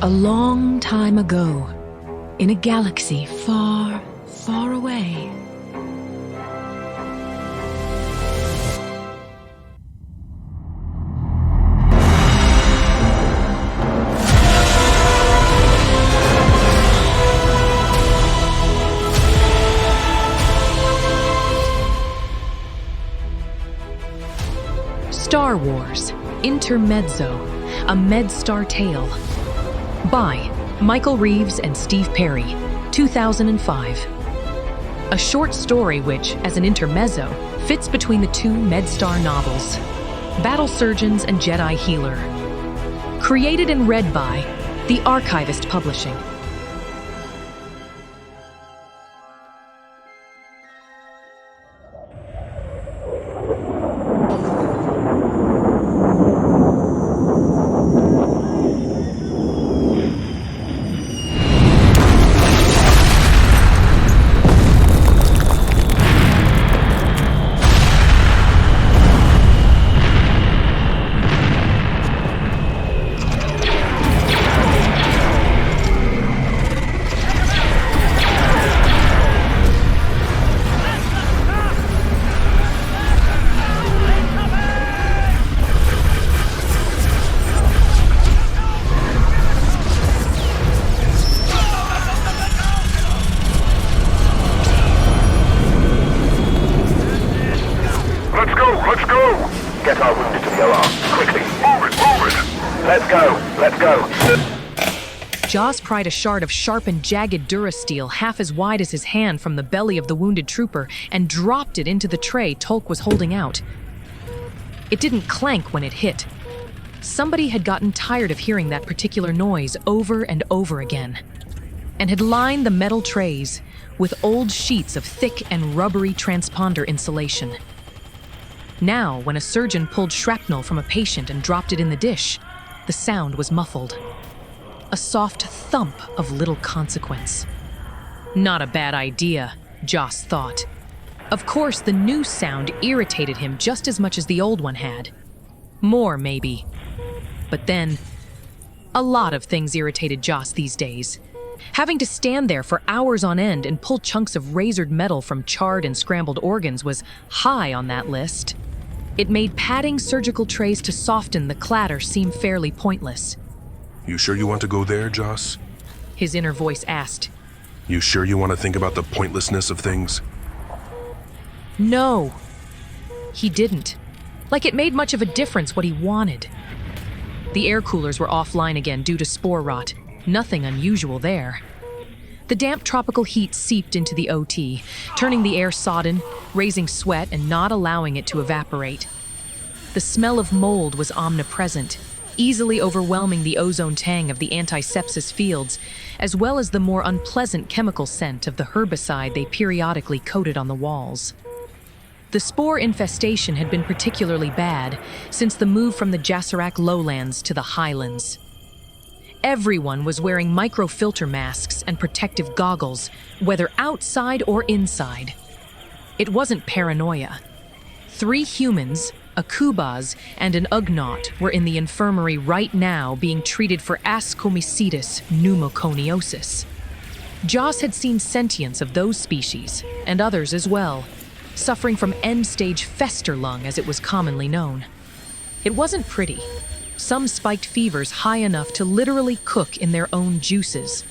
A long time ago, in a galaxy far, far away. Star Wars, Intermezzo, a MedStar tale. By Michael Reaves and Steve Perry, 2005. A short story which, as an intermezzo, fits between the two MedStar novels, Battle Surgeons and Jedi Healer. Created and read by the Archivist Publishing. Jos pried a shard of sharpened, jagged durasteel half as wide as his hand from the belly of the wounded trooper and dropped it into the tray Tolk was holding out. It didn't clank when it hit. Somebody had gotten tired of hearing that particular noise over and over again, and had lined the metal trays with old sheets of thick and rubbery transponder insulation. Now, when a surgeon pulled shrapnel from a patient and dropped it in the dish, the sound was muffled. A soft thump of little consequence. Not a bad idea, Jos thought. Of course, the new sound irritated him just as much as the old one had. More, maybe. But then, a lot of things irritated Jos these days. Having to stand there for hours on end and pull chunks of razored metal from charred and scrambled organs was high on that list. It made padding surgical trays to soften the clatter seem fairly pointless. You sure you want to go there, Jos? His inner voice asked. You sure you want to think about the pointlessness of things? No. He didn't. Like it made much of a difference what he wanted. The air coolers were offline again due to spore rot. Nothing unusual there. The damp tropical heat seeped into the OT, turning the air sodden, raising sweat and not allowing it to evaporate. The smell of mold was omnipresent, easily overwhelming the ozone tang of the anti-sepsis fields, as well as the more unpleasant chemical scent of the herbicide they periodically coated on the walls. The spore infestation had been particularly bad since the move from the Zabrak lowlands to the highlands. Everyone was wearing microfilter masks and protective goggles, whether outside or inside. It wasn't paranoia. 3 humans, a Kubaz, and an Ugnaught were in the infirmary right now being treated for ascomycetus pneumoconiosis. Jos had seen sentience of those species, and others as well, suffering from end-stage fester lung as it was commonly known. It wasn't pretty. Some spiked fevers high enough to literally cook in their own juices.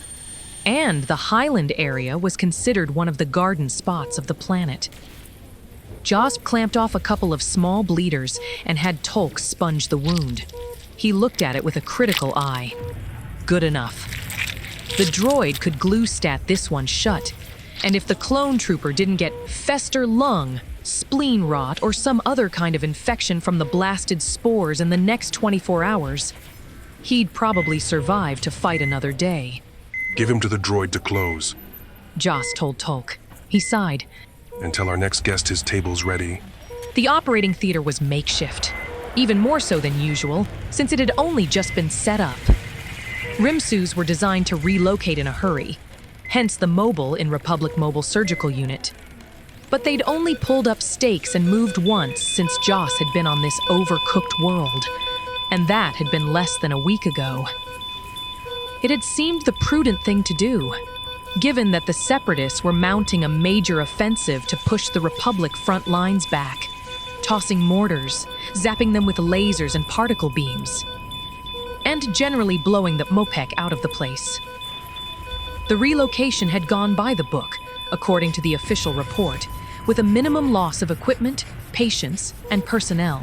And the highland area was considered one of the garden spots of the planet. Jos clamped off a couple of small bleeders and had Tolk sponge the wound. He looked at it with a critical eye. Good enough. The droid could glue stat this one shut, and if the clone trooper didn't get fester lung, spleen rot, or some other kind of infection from the blasted spores in the next 24 hours, he'd probably survive to fight another day. Give him to the droid to close, Jos told Tolk. He sighed. And tell our next guest his table's ready. The operating theater was makeshift, even more so than usual, since it had only just been set up. RIMSUs were designed to relocate in a hurry, hence the mobile in Republic Mobile Surgical Unit. But they'd only pulled up stakes and moved once since Jos had been on this overcooked world, and that had been less than a week ago. It had seemed the prudent thing to do, given that the Separatists were mounting a major offensive to push the Republic front lines back, tossing mortars, zapping them with lasers and particle beams, and generally blowing the Mopek out of the place. The relocation had gone by the book, according to the official report, with a minimum loss of equipment, patients, and personnel.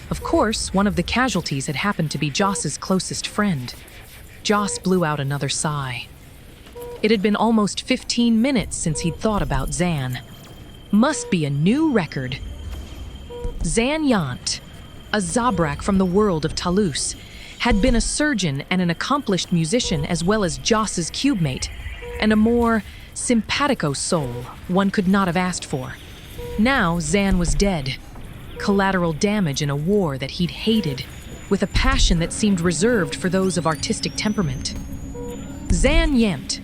Of course, one of the casualties had happened to be Jos's closest friend. Jos blew out another sigh. It had been almost 15 minutes since he'd thought about Zan. Must be a new record. Zan Yant, a Zabrak from the world of Talus, had been a surgeon and an accomplished musician as well as Jos's cubemate, and a more simpatico soul one could not have asked for. Now Zan was dead. Collateral damage in a war that he'd hated, with a passion that seemed reserved for those of artistic temperament. Zan Yant,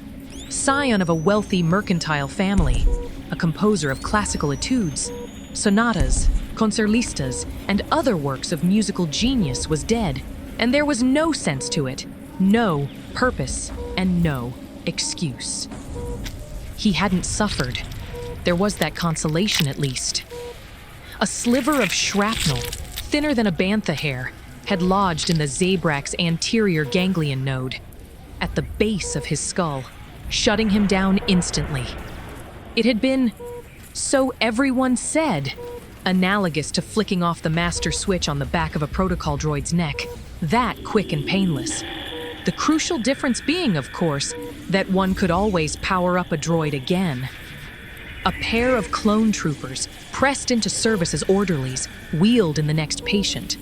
scion of a wealthy mercantile family, a composer of classical etudes, sonatas, concertistas, and other works of musical genius, was dead, and there was no sense to it, no purpose, and no excuse. He hadn't suffered. There was that consolation, at least. A sliver of shrapnel, thinner than a bantha hair, had lodged in the Zabrak's anterior ganglion node, at the base of his skull, shutting him down instantly. It had been, so everyone said, analogous to flicking off the master switch on the back of a protocol droid's neck, that quick and painless. The crucial difference being, of course, that one could always power up a droid again. A pair of clone troopers, pressed into service as orderlies, wheeled in the next patient.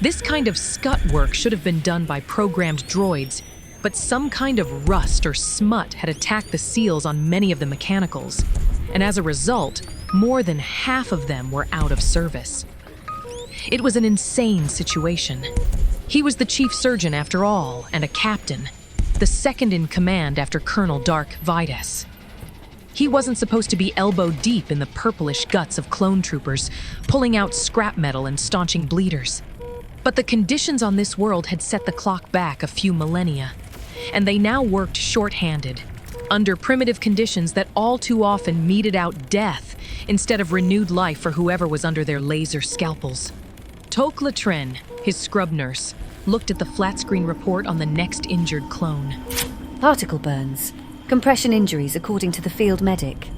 This kind of scut work should have been done by programmed droids, but some kind of rust or smut had attacked the seals on many of the mechanicals, and as a result, more than half of them were out of service. It was an insane situation. He was the chief surgeon after all, and a captain, the second in command after Colonel Dark Vides. He wasn't supposed to be elbow deep in the purplish guts of clone troopers, pulling out scrap metal and staunching bleeders. But the conditions on this world had set the clock back a few millennia, and they now worked short-handed, under primitive conditions that all too often meted out death instead of renewed life for whoever was under their laser scalpels. Toke Latren, his scrub nurse, looked at the flat-screen report on the next injured clone. Particle burns. Compression injuries according to the field medic.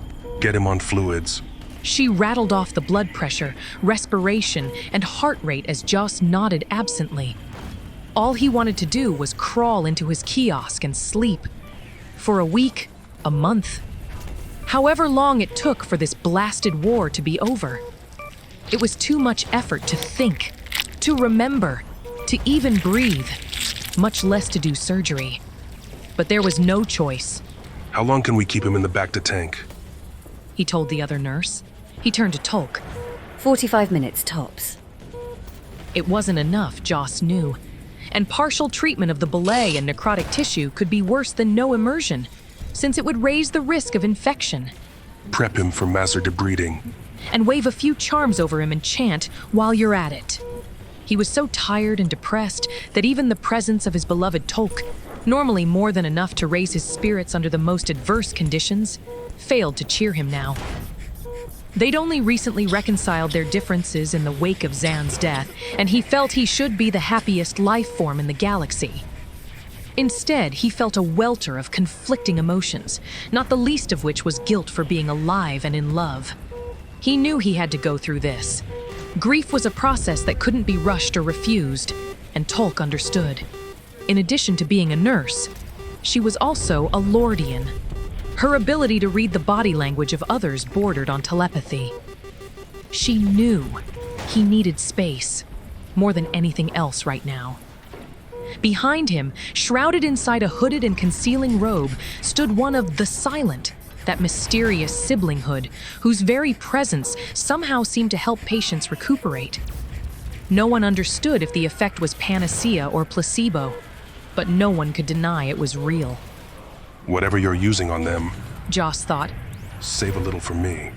Get him on fluids. She rattled off the blood pressure, respiration, and heart rate as Jos nodded absently. All he wanted to do was crawl into his kiosk and sleep. For a week, a month. However long it took for this blasted war to be over. It was too much effort to think, to remember, to even breathe, much less to do surgery. But there was no choice. How long can we keep him in the back to tank? He told the other nurse. He turned to Tolk. 45 minutes tops. It wasn't enough, Jos knew. And partial treatment of the belay and necrotic tissue could be worse than no immersion, since it would raise the risk of infection. Prep him for master debreeding. And wave a few charms over him and chant while you're at it. He was so tired and depressed that even the presence of his beloved Tolk, normally more than enough to raise his spirits under the most adverse conditions, failed to cheer him now. They'd only recently reconciled their differences in the wake of Zan's death, and he felt he should be the happiest life form in the galaxy. Instead, he felt a welter of conflicting emotions, not the least of which was guilt for being alive and in love. He knew he had to go through this. Grief was a process that couldn't be rushed or refused, and Tolk understood. In addition to being a nurse, she was also a Lordian. Her ability to read the body language of others bordered on telepathy. She knew he needed space, more than anything else right now. Behind him, shrouded inside a hooded and concealing robe, stood one of the Silent, that mysterious siblinghood, whose very presence somehow seemed to help patients recuperate. No one understood if the effect was panacea or placebo, but no one could deny it was real. Whatever you're using on them, Jos thought. save a little for me.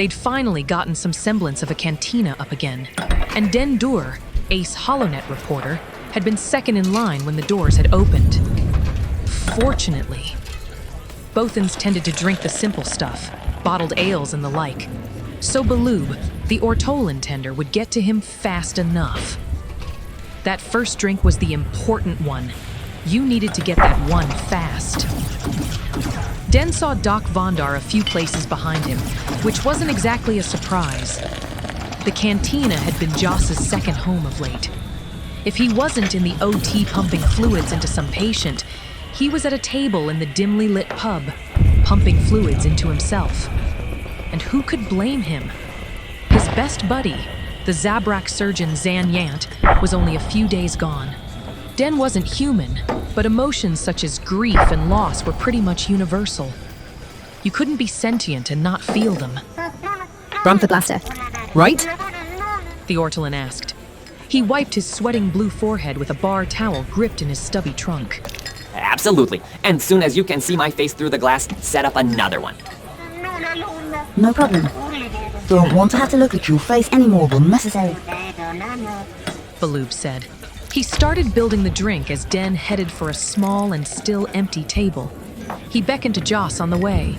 They'd finally gotten some semblance of a cantina up again, and Den Dur, Ace HoloNet reporter, had been second in line when the doors had opened. Fortunately, Bothans tended to drink the simple stuff, bottled ales and the like, so Baloob, the ortolan tender, would get to him fast enough. That first drink was the important one. You needed to get that one fast. Den saw Jos Vondar a few places behind him, which wasn't exactly a surprise. The cantina had been Jos's second home of late. If he wasn't in the OT pumping fluids into some patient, he was at a table in the dimly lit pub, pumping fluids into himself. And who could blame him? His best buddy, the Zabrak surgeon Zan Yant, was only a few days gone. Den wasn't human, but emotions such as grief and loss were pretty much universal. You couldn't be sentient and not feel them. Broncho blaster, right? The ortolan asked. He wiped his sweating blue forehead with a bar towel gripped in his stubby trunk. Absolutely. And soon as you can see my face through the glass, set up another one. No problem. Don't want to have to look at your face anymore than necessary. Baloob said. He started building the drink as Den headed for a small and still empty table. He beckoned to Jos on the way.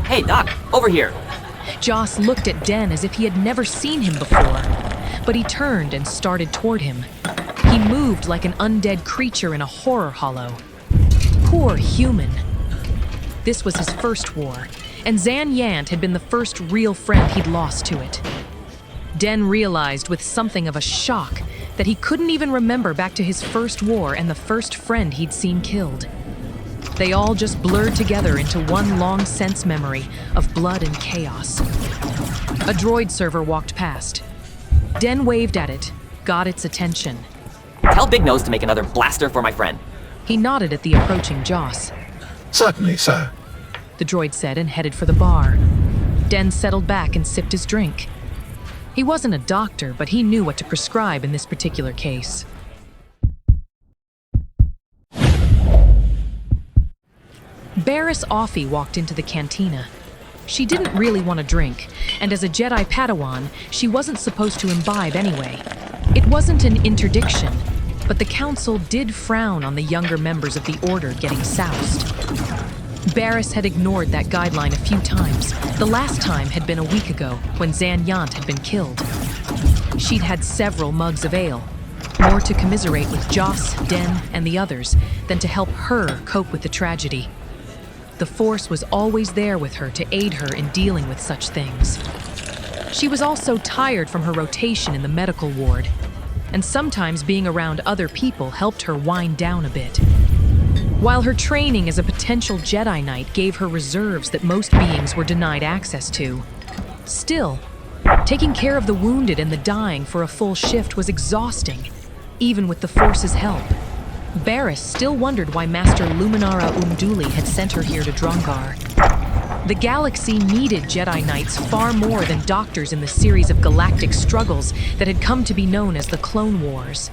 Hey, Doc, over here. Jos looked at Den as if he had never seen him before, but he turned and started toward him. He moved like an undead creature in a horror hollow. Poor human. This was his first war, and Zan Yant had been the first real friend he'd lost to it. Den realized with something of a shock that he couldn't even remember back to his first war and the first friend he'd seen killed. They all just blurred together into one long sense memory of blood and chaos. A droid server walked past. Den waved at it, got its attention. Tell Big Nose to make another blaster for my friend. He nodded at the approaching Jos. Certainly, sir. The droid said and headed for the bar. Den settled back and sipped his drink. He wasn't a doctor, but he knew what to prescribe in this particular case. Barriss Offee walked into the cantina. She didn't really want to drink, and as a Jedi Padawan, she wasn't supposed to imbibe anyway. It wasn't an interdiction, but the Council did frown on the younger members of the Order getting soused. Barriss had ignored that guideline a few times. The last time had been a week ago, when Zan Yant had been killed. She'd had several mugs of ale, more to commiserate with Jos, Den, and the others than to help her cope with the tragedy. The Force was always there with her to aid her in dealing with such things. She was also tired from her rotation in the medical ward, and sometimes being around other people helped her wind down a bit. While her training as a potential Jedi Knight gave her reserves that most beings were denied access to, still, taking care of the wounded and the dying for a full shift was exhausting, even with the Force's help. Barriss still wondered why Master Luminara Unduli had sent her here to Drongar. The galaxy needed Jedi Knights far more than doctors in the series of galactic struggles that had come to be known as the Clone Wars.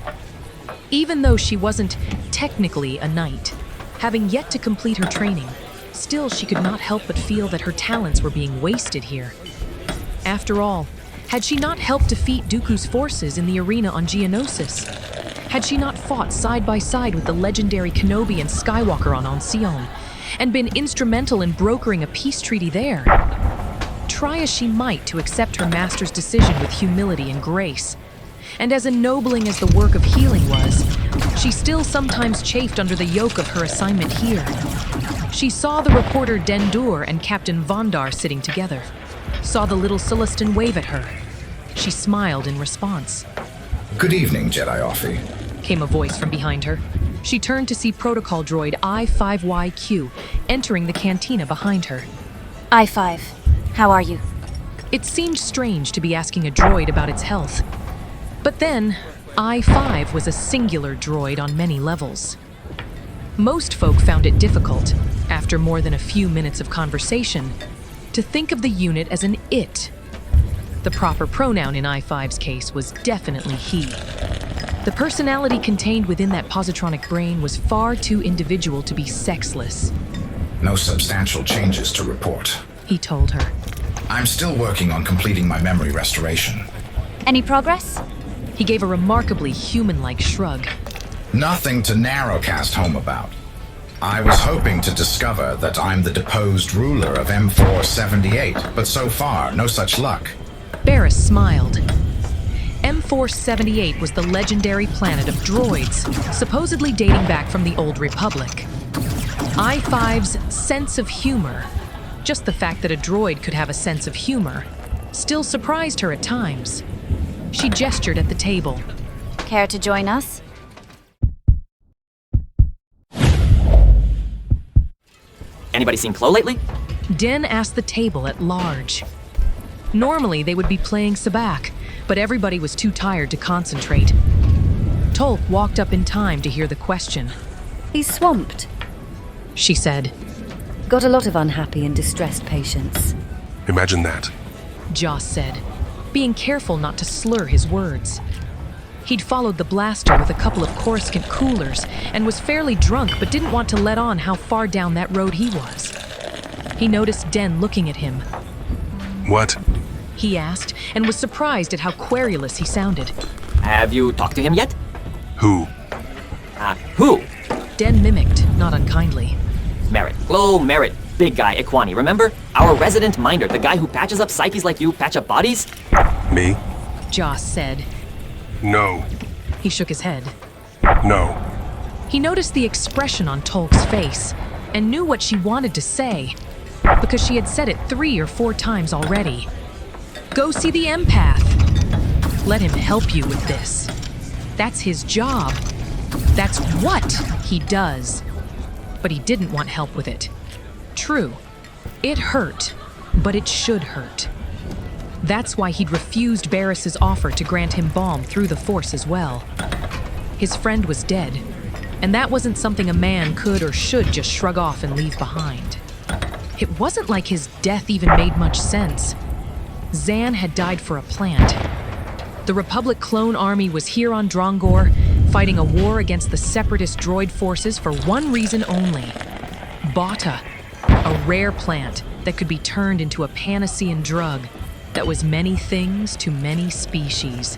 Even though she wasn't technically a knight, having yet to complete her training, still she could not help but feel that her talents were being wasted here. After all, had she not helped defeat Dooku's forces in the arena on Geonosis? Had she not fought side by side with the legendary Kenobi and Skywalker on Ancion, and been instrumental in brokering a peace treaty there? Try as she might to accept her master's decision with humility and grace, and as ennobling as the work of healing was, she still sometimes chafed under the yoke of her assignment here. She saw the reporter Den Dur and Captain Vondar sitting together, saw the little Celestin wave at her. She smiled in response. Good evening, Jedi Offee. Came a voice from behind her. She turned to see protocol droid I-5YQ entering the cantina behind her. I-5, how are you? It seemed strange to be asking a droid about its health. But then, I-5 was a singular droid on many levels. Most folk found it difficult, after more than a few minutes of conversation, to think of the unit as an it. The proper pronoun in I-5's case was definitely he. The personality contained within that positronic brain was far too individual to be sexless. No substantial changes to report. He told her. I'm still working on completing my memory restoration. Any progress? He gave a remarkably human-like shrug. Nothing to narrowcast home about. I was hoping to discover that I'm the deposed ruler of M478, but so far, no such luck. Barris smiled. M478 was the legendary planet of droids, supposedly dating back from the Old Republic. I-5's sense of humor, just the fact that a droid could have a sense of humor, still surprised her at times. She gestured at the table. Care to join us? Anybody seen Chloe lately? Den asked the table at large. Normally, they would be playing Zabrak, but everybody was too tired to concentrate. Tolk walked up in time to hear the question. He's swamped. She said. Got a lot of unhappy and distressed patients. Imagine that. Jos said, being careful not to slur his words. He'd followed the blaster with a couple of Coruscant coolers and was fairly drunk but didn't want to let on how far down that road he was. He noticed Den looking at him. What? He asked, and was surprised at how querulous he sounded. Have you talked to him yet? Who? Who? Den mimicked, not unkindly. Merritt. Chloe Merritt. Big guy, Ikwani, remember? Our resident minder, the guy who patches up psyches like you patch up bodies? Me? Jos said. No. He shook his head. No. He noticed the expression on Tolk's face and knew what she wanted to say, because she had said it 3 or 4 times already. Go see the empath. Let him help you with this. That's his job. That's what he does. But he didn't want help with it. True, it hurt, but it should hurt. That's why he'd refused Barris's offer to grant him balm through the Force as well. His friend was dead, and that wasn't something a man could or should just shrug off and leave behind. It wasn't like his death even made much sense. Zan had died for a plant. The Republic clone army was here on Drongar, fighting a war against the Separatist droid forces for one reason only. Bata, a rare plant that could be turned into a Panacean drug that was many things to many species.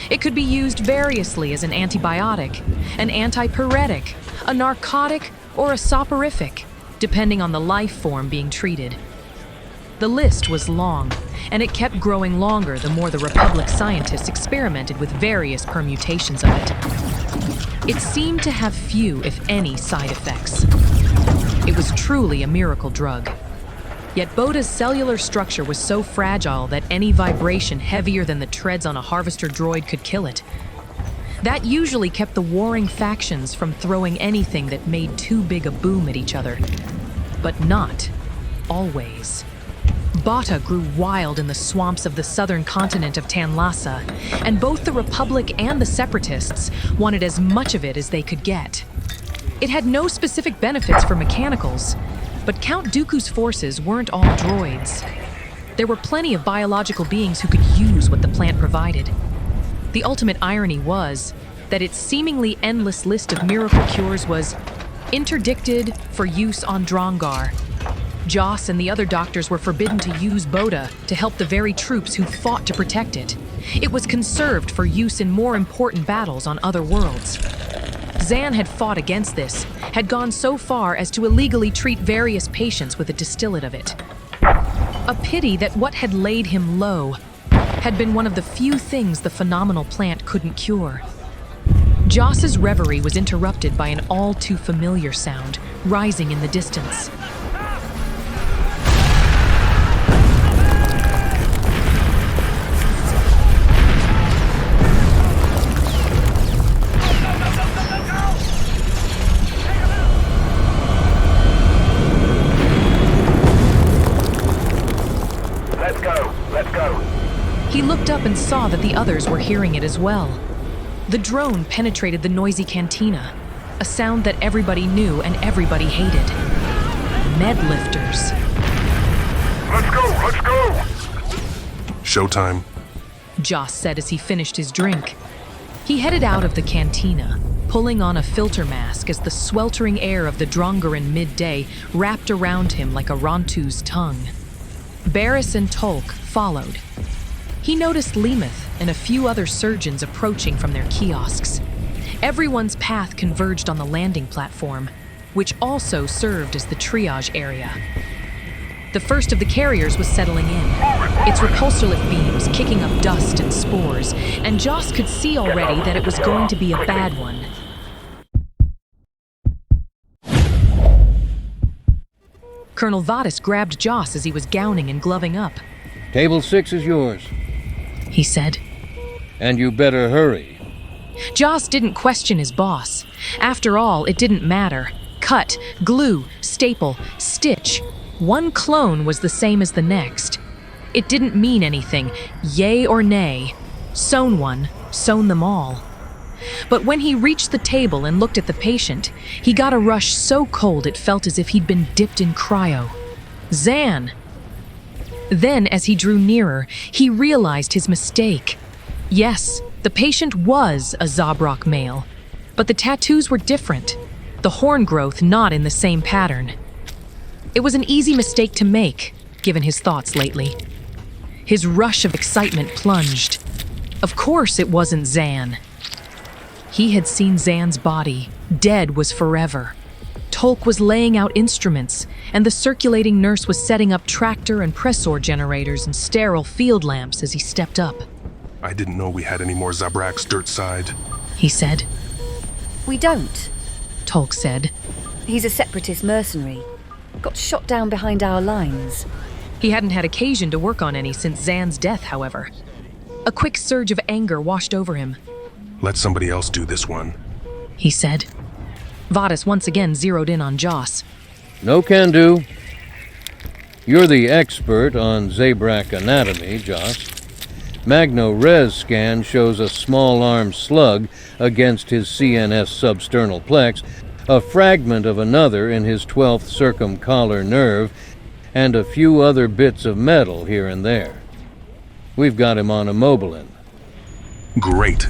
It could be used variously as an antibiotic, an antipyretic, a narcotic, or a soporific, depending on the life form being treated. The list was long, and it kept growing longer the more the Republic scientists experimented with various permutations of it. It seemed to have few, if any, side effects. It was truly a miracle drug. Yet Boda's cellular structure was so fragile that any vibration heavier than the treads on a harvester droid could kill it. That usually kept the warring factions from throwing anything that made too big a boom at each other. But not always. Bata grew wild in the swamps of the southern continent of Tanlasa, and both the Republic and the Separatists wanted as much of it as they could get. It had no specific benefits for mechanicals, but Count Dooku's forces weren't all droids. There were plenty of biological beings who could use what the plant provided. The ultimate irony was that its seemingly endless list of miracle cures was interdicted for use on Drongar. Jos and the other doctors were forbidden to use Boda to help the very troops who fought to protect it. It was conserved for use in more important battles on other worlds. Zan had fought against this, had gone so far as to illegally treat various patients with a distillate of it. A pity that what had laid him low had been one of the few things the phenomenal plant couldn't cure. Jos's reverie was interrupted by an all-too-familiar sound, rising in the distance. He looked up and saw that the others were hearing it as well. The drone penetrated the noisy cantina, a sound that everybody knew and everybody hated. Medlifters. Let's go! Showtime. Jos said as he finished his drink. He headed out of the cantina, pulling on a filter mask as the sweltering air of the Drongaran midday wrapped around him like a Rontu's tongue. Barris and Tolk followed. He noticed Lemeth and a few other surgeons approaching from their kiosks. Everyone's path converged on the landing platform, which also served as the triage area. The first of the carriers was settling in, its repulsor lift beams kicking up dust and spores, and Jos could see already that it was going to be a bad one. Colonel Vadis grabbed Jos as he was gowning and gloving up. Table 6 is yours. He said. And you better hurry. Jos didn't question his boss. After all, it didn't matter. Cut, glue, staple, stitch. One clone was the same as the next. It didn't mean anything, yay or nay. Sewn one, sewn them all. But when he reached the table and looked at the patient, he got a rush so cold it felt as if he'd been dipped in cryo. Zan! Then, as he drew nearer, he realized his mistake. Yes, the patient was a Zabrak male, but the tattoos were different, the horn growth not in the same pattern. It was an easy mistake to make, given his thoughts lately. His rush of excitement plunged. Of course it wasn't Zan. He had seen Zan's body. Dead was forever. Tolk was laying out instruments, and the circulating nurse was setting up tractor and pressor generators and sterile field lamps as he stepped up. I didn't know we had any more Zabraks dirt side. He said. We don't, Tolk said. He's a Separatist mercenary. Got shot down behind our lines. He hadn't had occasion to work on any since Zan's death, however. A quick surge of anger washed over him. Let somebody else do this one, he said. Vadis once again zeroed in on Jos. No can do. You're the expert on Zabrak anatomy, Jos. Magno-Res scan shows a small-arm slug against his CNS substernal plex, a fragment of another in his 12th circumcollar nerve, and a few other bits of metal here and there. We've got him on immobilin. Great,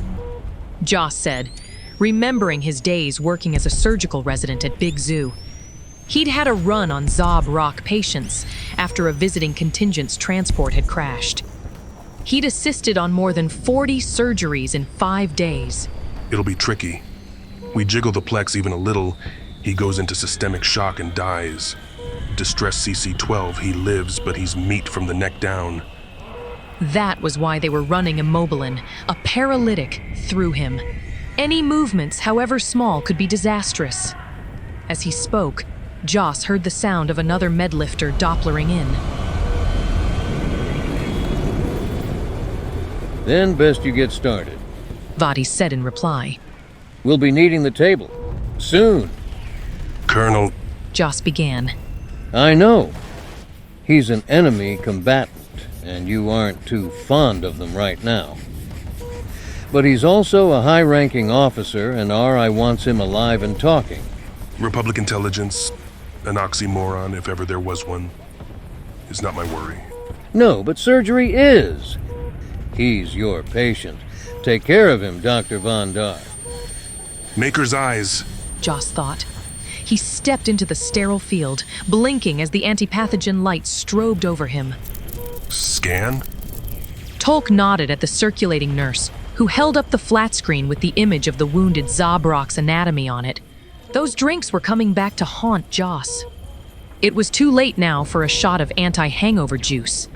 Jos said, remembering his days working as a surgical resident at Big Zoo. He'd had a run on Zabrak patients after a visiting contingent's transport had crashed. He'd assisted on more than 40 surgeries in 5 days. It'll be tricky. We jiggle the plex even a little, he goes into systemic shock and dies. Distress CC-12, he lives, but he's meat from the neck down. That was why they were running immobilin, a paralytic, through him. Any movements, however small, could be disastrous. As he spoke, Jos heard the sound of another medlifter Dopplering in. Then best you get started, Vadis said in reply. We'll be needing the table. Soon. Colonel, Jos began. I know. He's an enemy combatant, and you aren't too fond of them right now. But he's also a high-ranking officer, and RI wants him alive and talking. Republic intelligence, an oxymoron if ever there was one, is not my worry. No, but surgery is. He's your patient. Take care of him, Dr. Vondar. Maker's eyes, Jos thought. He stepped into the sterile field, blinking as the antipathogen light strobed over him. Scan? Tolk nodded at the circulating nurse, who held up the flat screen with the image of the wounded Zabrak's anatomy on it. Those drinks were coming back to haunt Jos. It was too late now for a shot of anti-hangover juice.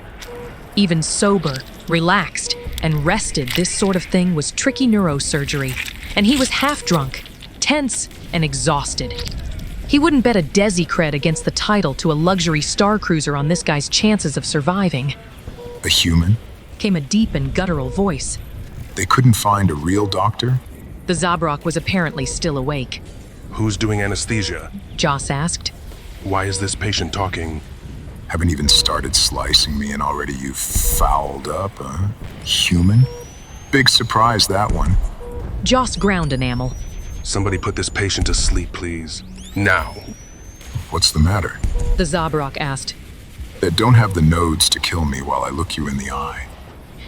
Even sober, relaxed, and rested, this sort of thing was tricky neurosurgery, and he was half-drunk, tense, and exhausted. He wouldn't bet a Desi cred against the title to a luxury star cruiser on this guy's chances of surviving. A human? Came a deep and guttural voice. They couldn't find a real doctor? The Zabrak was apparently still awake. Who's doing anesthesia? Jos asked. Why is this patient talking? Haven't even started slicing me and already you've fouled up, huh? Human? Big surprise, that one. Jos ground enamel. Somebody put this patient to sleep, please. Now. What's the matter? The Zabrak asked. That don't have the nodes to kill me while I look you in the eye.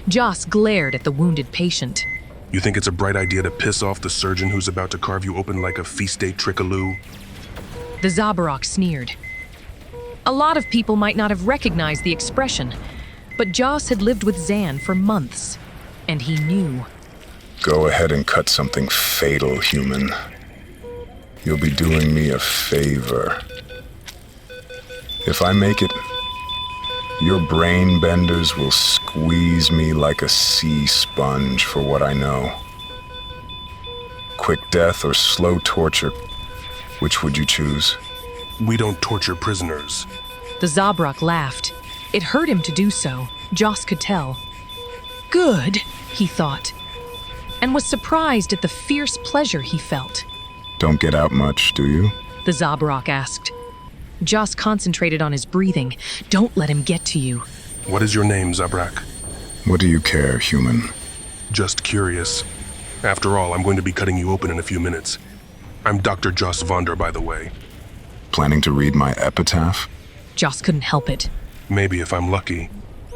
Jos glared at the wounded patient. You think it's a bright idea to piss off the surgeon who's about to carve you open like a feast day trickaloo? The Zabrak sneered. A lot of people might not have recognized the expression, but Jos had lived with Zan for months, and he knew. Go ahead and cut something fatal, human. You'll be doing me a favor. If I make it, your brain benders will squeeze me like a sea sponge for what I know. Quick death or slow torture, which would you choose? We don't torture prisoners. The Zabrak laughed. It hurt him to do so, Jos could tell. Good, he thought, and was surprised at the fierce pleasure he felt. Don't get out much, do you? The Zabrak asked. Jos concentrated on his breathing. Don't let him get to you. What is your name, Zabrak? What do you care, human? Just curious. After all, I'm going to be cutting you open in a few minutes. I'm Dr. Jos Vondar, by the way. Planning to read my epitaph? Jos couldn't help it. Maybe if I'm lucky.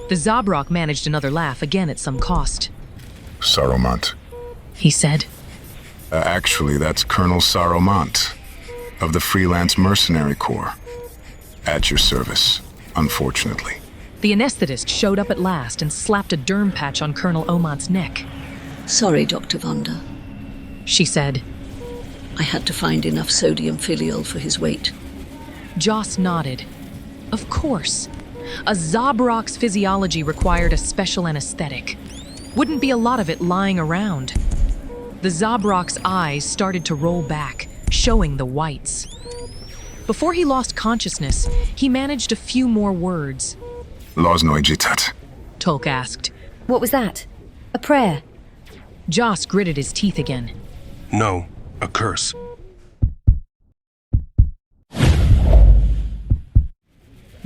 The Zabrak managed another laugh, again at some cost. Saromant. He said. Actually, that's Colonel Saromant of the Freelance Mercenary Corps. At your service, unfortunately. The anesthetist showed up at last and slapped a derm patch on Colonel Omant's neck. Sorry, Dr. Vondar. She said. I had to find enough sodium filial for his weight. Jos nodded. Of course. A Zabrak's physiology required a special anesthetic. Wouldn't be a lot of it lying around. The Zabrak's eyes started to roll back, showing the whites. Before he lost consciousness, he managed a few more words. Losnoijitat. Tolk asked. What was that? A prayer? Jos gritted his teeth again. No, a curse.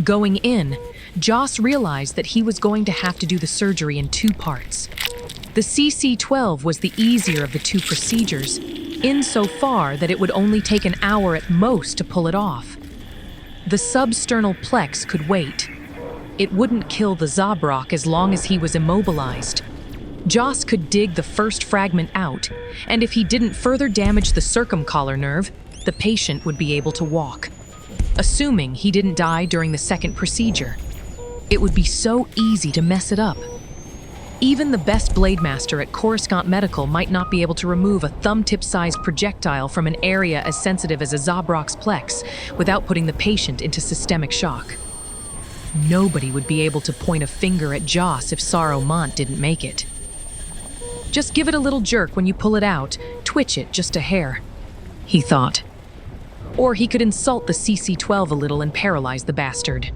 Going in, Jos realized that he was going to have to do the surgery in 2 parts. The CC-12 was the easier of the 2 procedures, insofar that it would only take an hour at most to pull it off. The substernal plex could wait. It wouldn't kill the Zabrak as long as he was immobilized. Jos could dig the first fragment out, and if he didn't further damage the circumcollar nerve, the patient would be able to walk. Assuming he didn't die during the 2nd procedure. It would be so easy to mess it up. Even the best blade master at Coruscant Medical might not be able to remove a thumb-tip-sized projectile from an area as sensitive as a Zabrak's plex without putting the patient into systemic shock. Nobody would be able to point a finger at Jos if Saromant didn't make it. Just give it a little jerk when you pull it out, twitch it just a hair, he thought. Or he could insult the CC-12 a little and paralyze the bastard.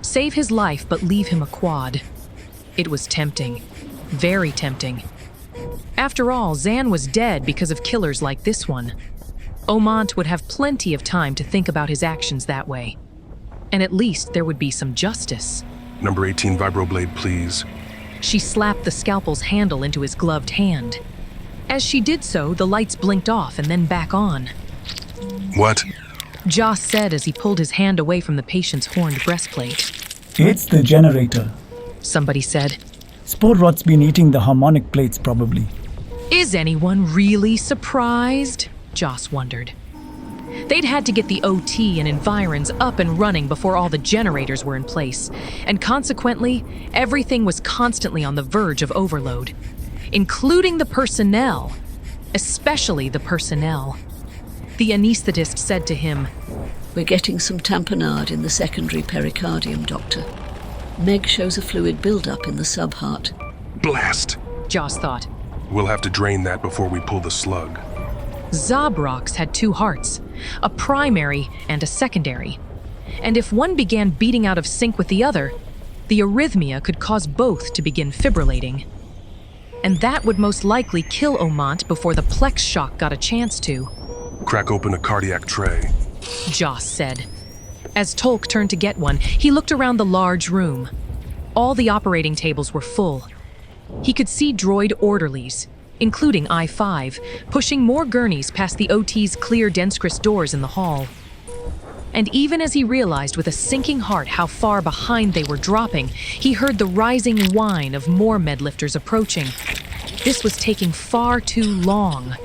Save his life, but leave him a quad. It was tempting. Very tempting. After all, Zan was dead because of killers like this one. Omant would have plenty of time to think about his actions that way. And at least there would be some justice. Number 18 vibroblade, please. She slapped the scalpel's handle into his gloved hand. As she did so, the lights blinked off and then back on. What? Jos said as he pulled his hand away from the patient's horned breastplate. It's the generator. Somebody said. Spore rot's been eating the harmonic plates, probably. Is anyone really surprised? Jos wondered. They'd had to get the OT and environs up and running before all the generators were in place, and consequently, everything was constantly on the verge of overload, including the personnel, especially the personnel. The anesthetist said to him, We're getting some tamponade in the secondary pericardium, Doctor. Meg shows a fluid buildup in the subheart. Blast! Jos thought. We'll have to drain that before we pull the slug. Zabraks had 2 hearts, a primary and a secondary. And if one began beating out of sync with the other, the arrhythmia could cause both to begin fibrillating. And that would most likely kill Omant before the plex shock got a chance to. Crack open a cardiac tray, Jos said. As Tolk turned to get one, he looked around the large room. All the operating tables were full. He could see droid orderlies, including I-5, pushing more gurneys past the OT's clear Denscris doors in the hall. And even as he realized with a sinking heart how far behind they were dropping, he heard the rising whine of more medlifters approaching. This was taking far too long.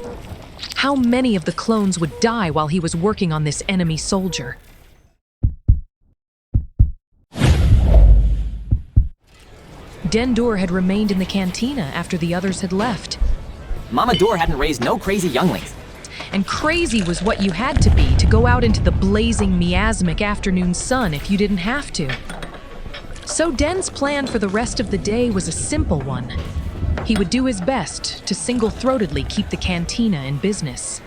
How many of the clones would die while he was working on this enemy soldier? Den Dur had remained in the cantina after the others had left. Mama Dur hadn't raised no crazy younglings. And crazy was what you had to be to go out into the blazing miasmic afternoon sun if you didn't have to. So Den's plan for the rest of the day was a simple one. He would do his best to single-throatedly keep the cantina in business.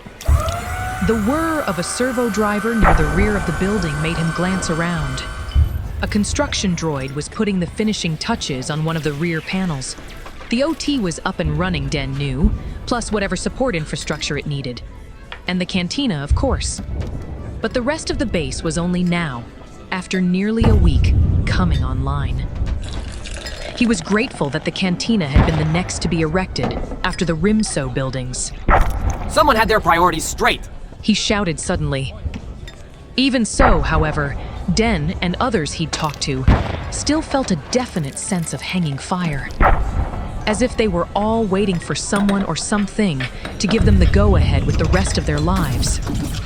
The whir of a servo driver near the rear of the building made him glance around. A construction droid was putting the finishing touches on one of the rear panels. The OT was up and running, Den knew, plus whatever support infrastructure it needed. And the cantina, of course. But the rest of the base was only now, after nearly a week, coming online. He was grateful that the cantina had been the next to be erected after the Rimso buildings. Someone had their priorities straight, he shouted suddenly. Even so, however, Den and others he'd talked to still felt a definite sense of hanging fire. As if they were all waiting for someone or something to give them the go-ahead with the rest of their lives,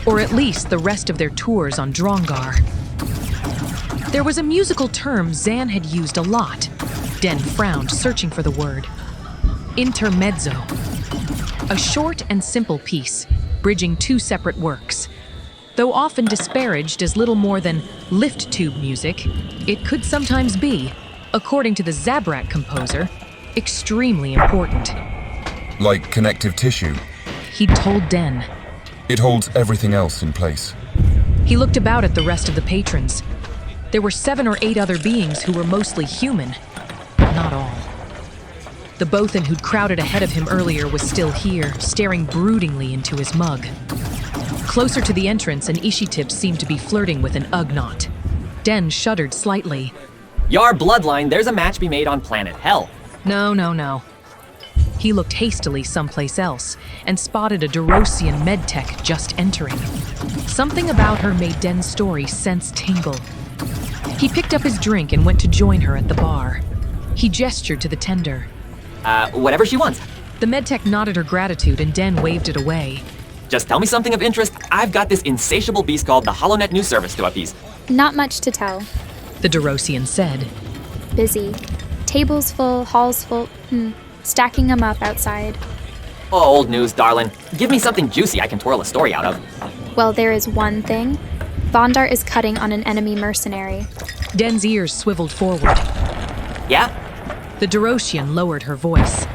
or at least the rest of their tours on Drongar. There was a musical term Zan had used a lot. Den frowned, searching for the word. Intermezzo. A short and simple piece, bridging two separate works. Though often disparaged as little more than lift tube music, it could sometimes be, according to the Zabrak composer, extremely important. Like connective tissue. He'd told Den. It holds everything else in place. He looked about at the rest of the patrons. There were 7 or 8 other beings who were mostly human, but not all. The Bothan who'd crowded ahead of him earlier was still here, staring broodingly into his mug. Closer to the entrance, an Ishitip seemed to be flirting with an Ugnaught. Den shuddered slightly. Yar bloodline, there's a match be made on planet Hell. No. He looked hastily someplace else and spotted a Derosian medtech just entering. Something about her made Den's story sense tingle. He picked up his drink and went to join her at the bar. He gestured to the tender. Whatever she wants. The medtech nodded her gratitude and Den waved it away. Just tell me something of interest. I've got this insatiable beast called the HoloNet news service to appease. Not much to tell, the Derosian said. Busy. Tables full, halls full, stacking them up outside. Oh, old news, darling. Give me something juicy I can twirl a story out of. Well, there is one thing. Vondar is cutting on an enemy mercenary. Den's ears swiveled forward. Yeah? The Derosian lowered her voice.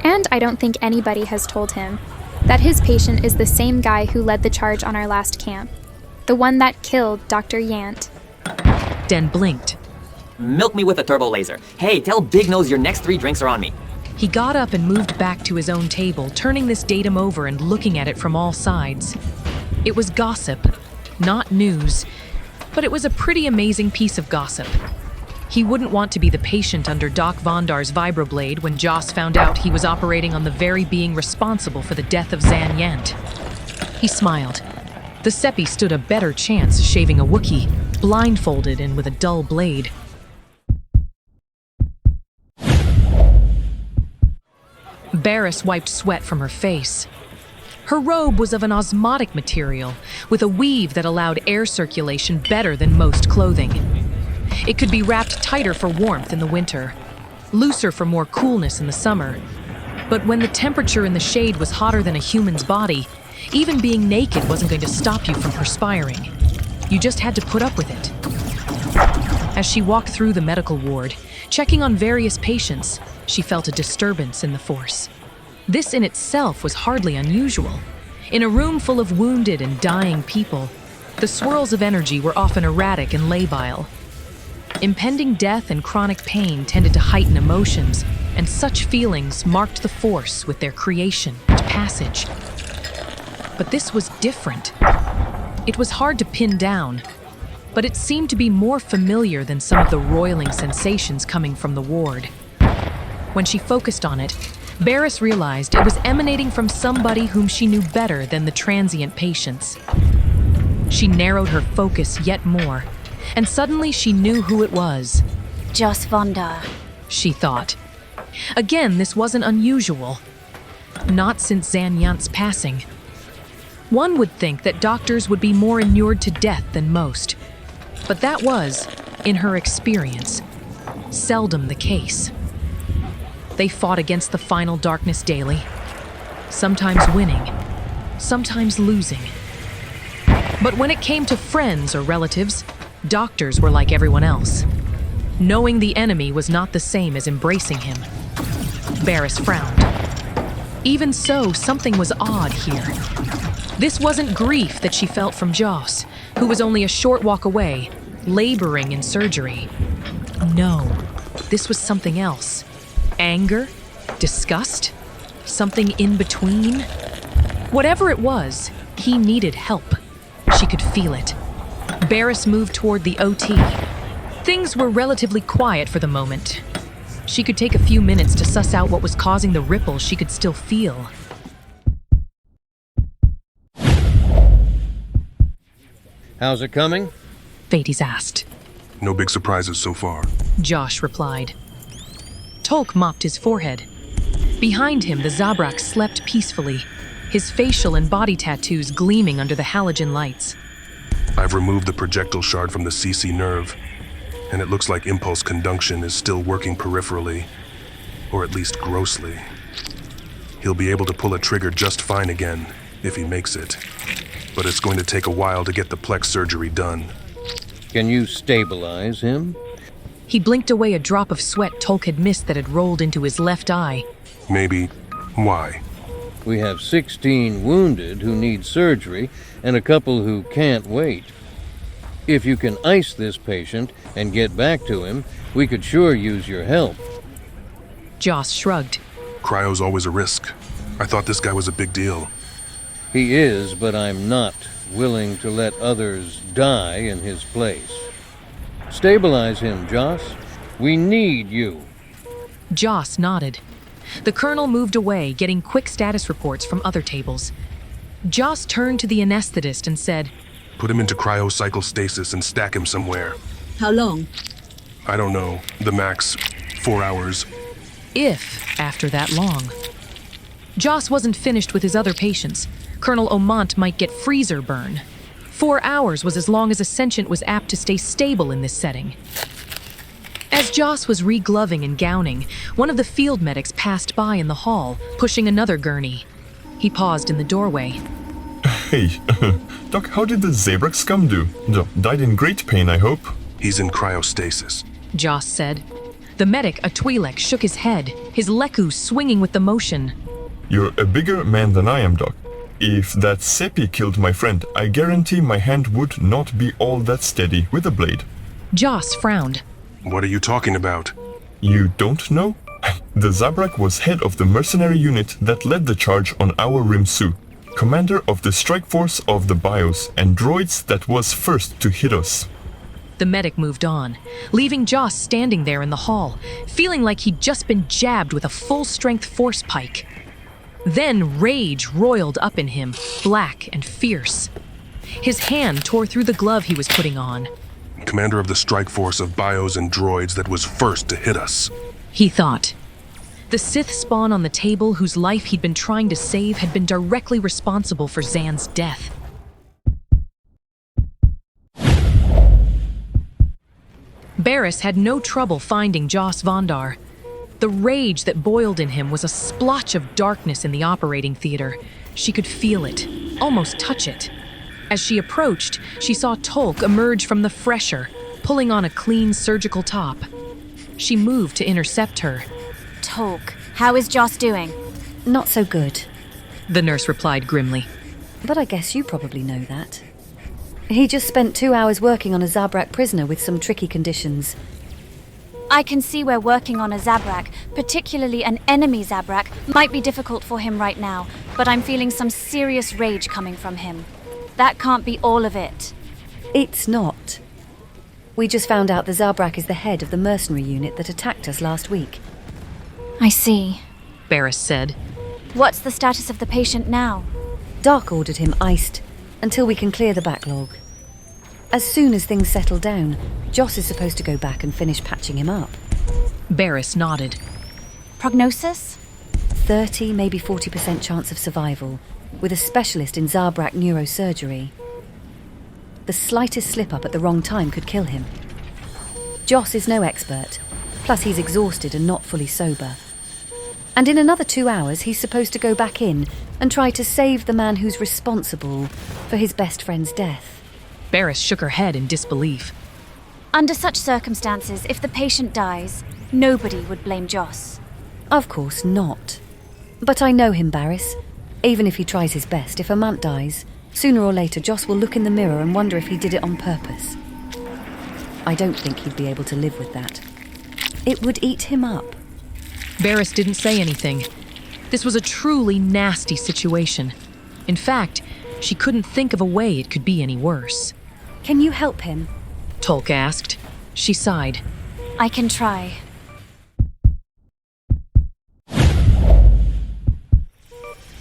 And I don't think anybody has told him that his patient is the same guy who led the charge on our last camp. The one that killed Dr. Yant. Den blinked. Milk me with a turbo laser. Hey, tell Big Nose your next 3 drinks are on me. He got up and moved back to his own table, turning this datum over and looking at it from all sides. It was gossip, not news, but it was a pretty amazing piece of gossip. He wouldn't want to be the patient under Doc Vondar's vibroblade when Jos found out he was operating on the very being responsible for the death of Zan Yant. He smiled. The Seppi stood a better chance shaving a Wookiee, blindfolded and with a dull blade. Barris wiped sweat from her face. Her robe was of an osmotic material, with a weave that allowed air circulation better than most clothing. It could be wrapped tighter for warmth in the winter, looser for more coolness in the summer. But when the temperature in the shade was hotter than a human's body, even being naked wasn't going to stop you from perspiring. You just had to put up with it. As she walked through the medical ward, checking on various patients, she felt a disturbance in the force. This in itself was hardly unusual. In a room full of wounded and dying people, the swirls of energy were often erratic and labile. Impending death and chronic pain tended to heighten emotions, and such feelings marked the force with their creation and passage. But this was different. It was hard to pin down, but it seemed to be more familiar than some of the roiling sensations coming from the ward. When she focused on it, Barris realized it was emanating from somebody whom she knew better than the transient patients. She narrowed her focus yet more, and suddenly she knew who it was. Jos Vondar, she thought. Again, this wasn't unusual. Not since Zan Yant's passing. One would think that doctors would be more inured to death than most, but that was, in her experience, seldom the case. They fought against the final darkness daily, sometimes winning, sometimes losing. But when it came to friends or relatives, doctors were like everyone else. Knowing the enemy was not the same as embracing him. Barris frowned. Even so, something was odd here. This wasn't grief that she felt from Jos, who was only a short walk away, laboring in surgery. No, this was something else. Anger? Disgust? Something in between? Whatever it was, he needed help. She could feel it. Barris moved toward the OT. Things were relatively quiet for the moment. She could take a few minutes to suss out what was causing the ripples she could still feel. How's it coming? Fades asked. No big surprises so far. Josh replied. Tolk mopped his forehead. Behind him, the Zabrak slept peacefully, his facial and body tattoos gleaming under the halogen lights. I've removed the projectile shard from the CC nerve, and it looks like impulse conduction is still working peripherally, or at least grossly. He'll be able to pull a trigger just fine again, if he makes it. But it's going to take a while to get the plex surgery done. Can you stabilize him? He blinked away a drop of sweat Tolk had missed that had rolled into his left eye. Maybe. Why? We have 16 wounded who need surgery and a couple who can't wait. If you can ice this patient and get back to him, we could sure use your help. Jos shrugged. Cryo's always a risk. I thought this guy was a big deal. He is, but I'm not willing to let others die in his place. Stabilize him, Jos. We need you. Jos nodded. The colonel moved away, getting quick status reports from other tables. Jos turned to the anesthetist and said, Put him into cryocycle stasis and stack him somewhere. How long? I don't know. The max, 4 hours. If after that long. Jos wasn't finished with his other patients. Colonel Omont might get freezer burn. 4 hours was as long as a sentient was apt to stay stable in this setting. As Jos was regloving and gowning, one of the field medics passed by in the hall, pushing another gurney. He paused in the doorway. Hey, Doc, how did the Zabrak scum do? Died in great pain, I hope. He's in cryostasis, Jos said. The medic, a Twi'lek, shook his head, his leku swinging with the motion. You're a bigger man than I am, Doc. If that Sepi killed my friend, I guarantee my hand would not be all that steady with a blade. Jos frowned. What are you talking about? You don't know? The Zabrak was head of the mercenary unit that led the charge on our Rimsu, commander of the strike force of the BIOS and droids that was first to hit us. The medic moved on, leaving Jos standing there in the hall, feeling like he'd just been jabbed with a full-strength force pike. Then rage roiled up in him, black and fierce. His hand tore through the glove he was putting on. Commander of the strike force of bios and droids that was first to hit us, he thought. The Sith spawn on the table whose life he'd been trying to save had been directly responsible for Zan's death. Barris had no trouble finding Jos Vondar. The rage that boiled in him was a splotch of darkness in the operating theater. She could feel it, almost touch it. As she approached, she saw Tolk emerge from the fresher, pulling on a clean surgical top. She moved to intercept her. Tolk, how is Jos doing? Not so good, the nurse replied grimly. But I guess you probably know that. He just spent 2 hours working on a Zabrak prisoner with some tricky conditions. I can see where working on a Zabrak, particularly an enemy Zabrak, might be difficult for him right now, but I'm feeling some serious rage coming from him. That can't be all of it. It's not. We just found out the Zabrak is the head of the mercenary unit that attacked us last week. I see, Barris said. What's the status of the patient now? Dark ordered him iced until we can clear the backlog. As soon as things settle down, Jos is supposed to go back and finish patching him up. Barris nodded. Prognosis? 30, maybe 40% chance of survival, with a specialist in Zabrak neurosurgery. The slightest slip-up at the wrong time could kill him. Jos is no expert, plus he's exhausted and not fully sober. And in another 2 hours, he's supposed to go back in and try to save the man who's responsible for his best friend's death. Barris shook her head in disbelief. Under such circumstances, if the patient dies, nobody would blame Jos. Of course not. But I know him, Barris. Even if he tries his best, if Amant dies, sooner or later Jos will look in the mirror and wonder if he did it on purpose. I don't think he'd be able to live with that. It would eat him up. Barris didn't say anything. This was a truly nasty situation. In fact, she couldn't think of a way it could be any worse. Can you help him? Tolk asked. She sighed. I can try.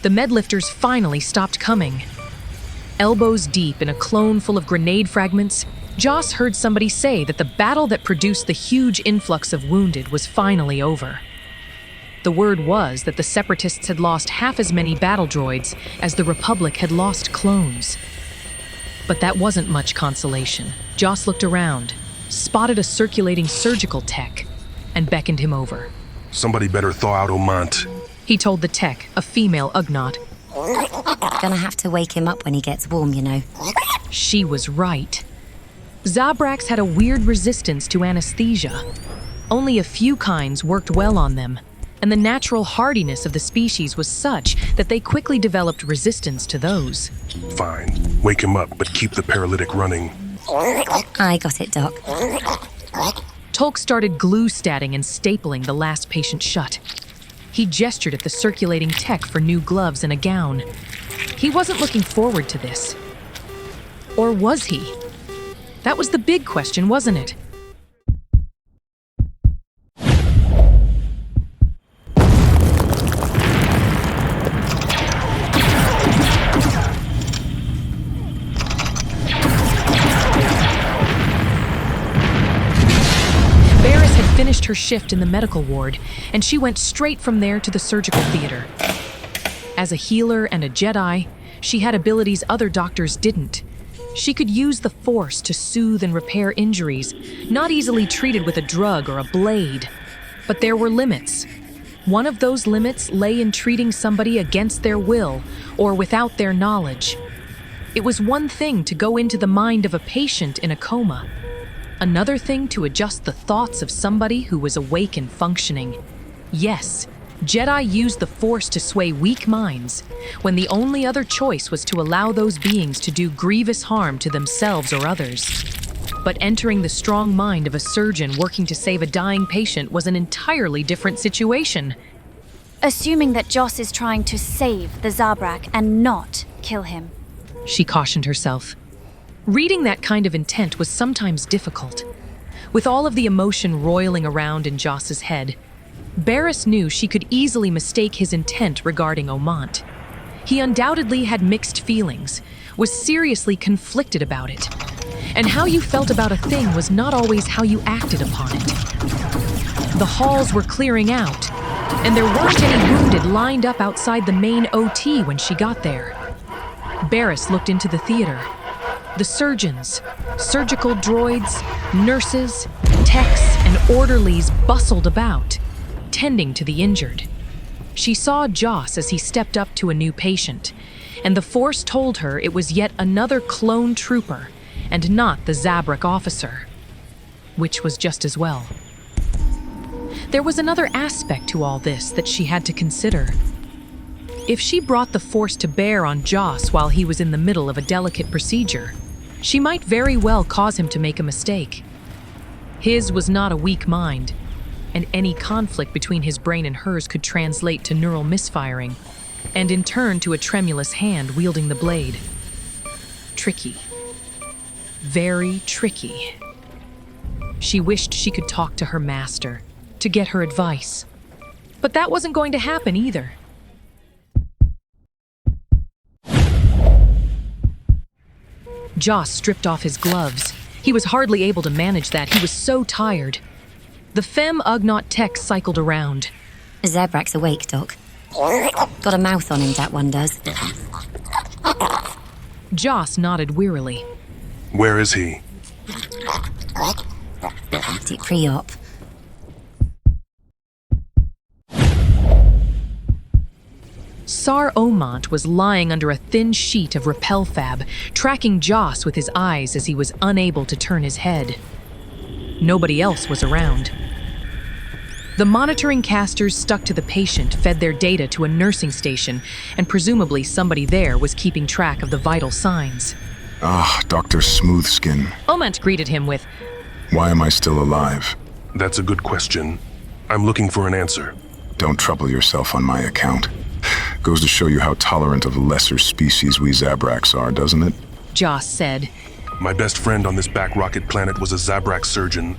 The medlifters finally stopped coming. Elbows deep in a clone full of grenade fragments, Jos heard somebody say that the battle that produced the huge influx of wounded was finally over. The word was that the Separatists had lost half as many battle droids as the Republic had lost clones. But that wasn't much consolation. Jos looked around, spotted a circulating surgical tech, and beckoned him over. Somebody better thaw out Amant. He told the tech, a female Ugnaught. Gonna have to wake him up when he gets warm, you know. She was right. Zabraks had a weird resistance to anesthesia. Only a few kinds worked well on them, and the natural hardiness of the species was such that they quickly developed resistance to those. Fine. Wake him up, but keep the paralytic running. I got it, Doc. Tolk started glue-statting and stapling the last patient shut. He gestured at the circulating tech for new gloves and a gown. He wasn't looking forward to this. Or was he? That was the big question, wasn't it? Finished her shift in the medical ward, and she went straight from there to the surgical theater. As a healer and a Jedi, she had abilities other doctors didn't. She could use the Force to soothe and repair injuries, not easily treated with a drug or a blade. But there were limits. One of those limits lay in treating somebody against their will or without their knowledge. It was one thing to go into the mind of a patient in a coma. Another thing to adjust the thoughts of somebody who was awake and functioning. Yes, Jedi used the Force to sway weak minds, when the only other choice was to allow those beings to do grievous harm to themselves or others. But entering the strong mind of a surgeon working to save a dying patient was an entirely different situation. Assuming that Jos is trying to save the Zabrak and not kill him, she cautioned herself. Reading that kind of intent was sometimes difficult. With all of the emotion roiling around in Jos's head, Barris knew she could easily mistake his intent regarding Amant. He undoubtedly had mixed feelings, was seriously conflicted about it. And how you felt about a thing was not always how you acted upon it. The halls were clearing out, and there weren't any wounded lined up outside the main OT when she got there. Barris looked into the theater. The surgeons, surgical droids, nurses, techs, and orderlies bustled about, tending to the injured. She saw Jos as he stepped up to a new patient, and the Force told her it was yet another clone trooper, and not the Zabrak officer, which was just as well. There was another aspect to all this that she had to consider. If she brought the Force to bear on Jos while he was in the middle of a delicate procedure, she might very well cause him to make a mistake. His was not a weak mind, and any conflict between his brain and hers could translate to neural misfiring, and in turn to a tremulous hand wielding the blade. Tricky. Very tricky. She wished she could talk to her master, to get her advice. But that wasn't going to happen either. Jos stripped off his gloves. He was hardly able to manage that. He was so tired. The femme Ugnaught tech cycled around. Zabrak's awake, Doc. Got a mouth on him, that one does. Jos nodded wearily. Where is he? Pre-op. Sar Omant was lying under a thin sheet of repel fab, tracking Jos with his eyes as he was unable to turn his head. Nobody else was around. The monitoring casters stuck to the patient fed their data to a nursing station, and presumably somebody there was keeping track of the vital signs. Ah, Dr. Smoothskin. Omant greeted him with, Why am I still alive? That's a good question. I'm looking for an answer. Don't trouble yourself on my account. Goes to show you how tolerant of lesser species we Zabraks are, doesn't it? Jos said. My best friend on this back rocket planet was a Zabrak surgeon.